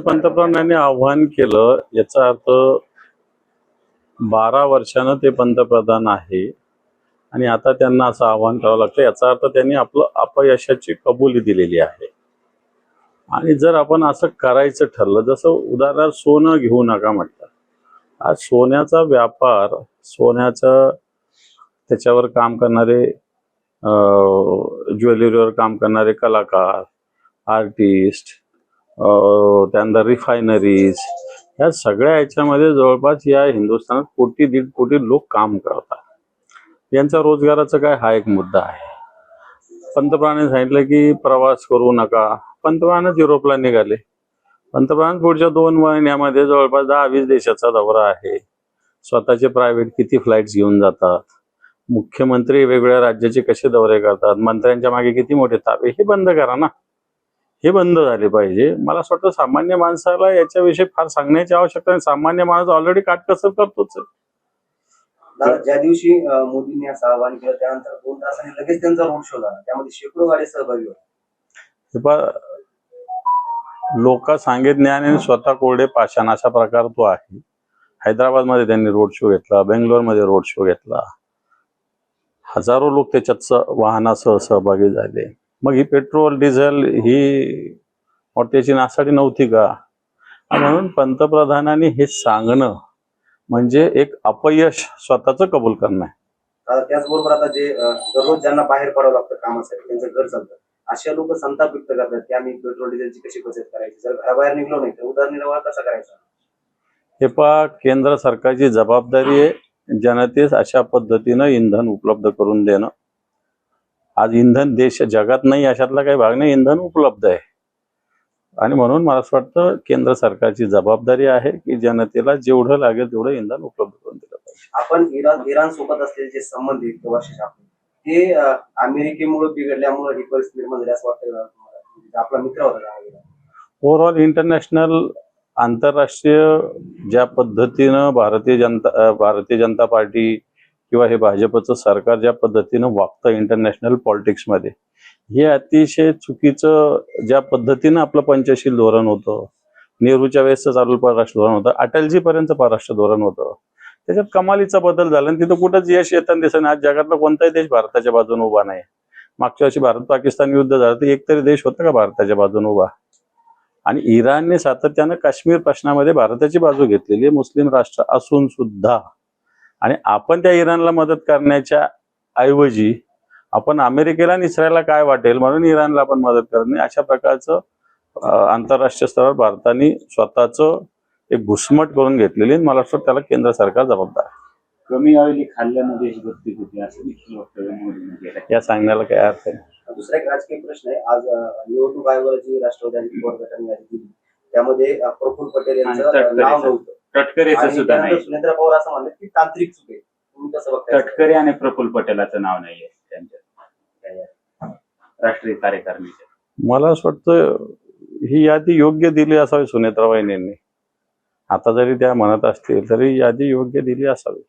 पंतप्रधानांनी आव्हान केलं याचा अर्थ 12 वर्षानं ते पंतप्रधान आहे आणि आता त्यांना असं आव्हान करावं लागतं, याचा अर्थ त्यांनी आपलं अपयशाची कबुली दिलेली आहे. आणि जर आपण असं करायचं ठरलं, जसं उदाहरणार्थ सोनं घेऊ नका म्हटलं, आज सोन्याचा व्यापार, सोन्याचं त्याच्यावर काम करणारे ज्वेलरीवर काम करणारे कलाकार, आर्टिस्ट, त्यानंतर रिफायनरीज, या सगळ्या याच्यामध्ये जवळपास या हिंदुस्थानात 1.5 कोटी लोक काम करतात. यांचा रोजगाराचा काय हा एक मुद्दा आहे. पंतप्रधानांनी सांगितलं की प्रवास करू नका, पंतप्रधानच युरोपला निघाले. पंतप्रधान पुढच्या 2 महिन्यामध्ये जवळपास 10-20 देशाचा दौरा आहे. स्वतःचे प्रायव्हेट किती फ्लाईट्स घेऊन जातात, मुख्यमंत्री वेगवेगळ्या राज्याचे कसे दौरे करतात, मंत्र्यांच्या मागे किती मोठे ताबे, हे बंद करा ना. हे बंद झाले पाहिजे. मला असं वाटतं सामान्य माणसाला याच्याविषयी फार सांगण्याची आवश्यकता नाही. सामान्य माणूस ऑलरेडी काटकसर करतोच. ज्या दिवशी मोदींनी असं आवाहन केलं त्यानंतर 2 तासांनी लगेच त्यांचा रोड शो झाला, त्यामध्ये शेकडो गाडी सहभागी होते. लोक सांगे ज्ञान आणि स्वतः कोरडे पाषाण अशा प्रकार तो आहे. हैदराबादमध्ये त्यांनी रोड शो घेतला, बेंगलोरमध्ये रोड शो घेतला, हजारो लोक त्याच्यात वाहनासह सहभागी झाले. मग ही पेट्रोल डिझेल ही त्याची नासाडी नव्हती का? म्हणून पंतप्रधानांनी हे सांगणं म्हणजे एक अपयश स्वतःच कबूल करणं आहे. त्याचबरोबर आता जे दररोज ज्यांना बाहेर पडावं लागतं कामासाठी, त्यांचं घर चालतं, अशा लोक संताप व्यक्त करतात की आम्ही पेट्रोल डिझेलची कशी बचत करायची, जर घराबाहेर निघलो नाही तर उदरनिर्वाह कसा करायचा. हे पहा, केंद्र सरकारची जबाबदारी आहे जनतेस अशा पद्धतीनं इंधन उपलब्ध करून देणं. आज इंधन देश जगात नाही अशातला काही भाग नाही, इंधन उपलब्ध आहे. आणि म्हणून मला असं वाटतं केंद्र सरकारची जबाबदारी आहे की जनतेला जेवढं लागेल तेवढं इंधन उपलब्ध करून दिलं पाहिजे. आपण इराण सोबत असलेले जे संबंध आहेत किंवा ते अमेरिकेमुळे बिघडल्यामुळे ही परिस्थिती निर्माण झाली असं वाटतं. आपला मित्र होता ओव्हरऑल इंटरनॅशनल आंतरराष्ट्रीय ज्या पद्धतीनं भारतीय जनता पार्टी किंवा हे भाजपचं सरकार ज्या पद्धतीनं वागतं इंटरनॅशनल पॉलिटिक्समध्ये, हे अतिशय चुकीचं. ज्या पद्धतीनं आपलं पंचशील धोरण होतं, नेहरूच्या वेळेसचं चालू परराष्ट्र धोरण होतं, अटलजीपर्यंत परराष्ट्र धोरण होतं, त्याच्यात कमालीचा बदल झाला आणि तिथं कुठंच यश येताना दिसत नाही. आज जगातला कोणताही देश भारताच्या बाजूने उभा नाही. मागच्या वर्षी भारत पाकिस्तान युद्ध झालं तर एकतरी देश होता का भारताच्या बाजूने उभा? आणि इराणने सातत्यानं काश्मीर प्रश्नामध्ये भारताची बाजू घेतलेली आहे, मुस्लिम राष्ट्र असून सुद्धा. आणि आपण त्या इराणला मदत करण्याच्या ऐवजी आपण अमेरिकेला आणि इस्रायलला काय वाटेल म्हणून इराणला आपण मदत करणे, अशा प्रकारचं आंतरराष्ट्रीय स्तरावर भारताने स्वतःचं एक घुसमट करून घेतलेली. मला वाटतं त्याला केंद्र सरकार जबाबदार आहे. कमी ऑइल खाल्ल्यानं देशभक्ती होती असं देखील वक्तव्य मोदींनी केलं. या सांगण्याला काय अर्थ आहे? दुसरा एक राजकीय प्रश्न आहे. आज निवडणूक आयोगाची राष्ट्रवादी गटाने यादी दिली, त्यामध्ये प्रफुल्ल पटेल यांचं नाव नव्हतं. तटकरेचं सुद्धा नाही. सुनेत्रा पवार असं म्हणलं की तांत्रिक चूक आहे. तुम्ही कसं बघताय? तटकरे आणि प्रफुल्ल पटेलाचं नाव नाहीये त्यांच्या राष्ट्रीय कार्यकारिणीच्या. मला असं वाटतं ही यादी योग्य दिली असावी सुनेत्रा वहिनींनी. आता जरी त्या म्हणत असतील तरी यादी योग्य दिली असावी.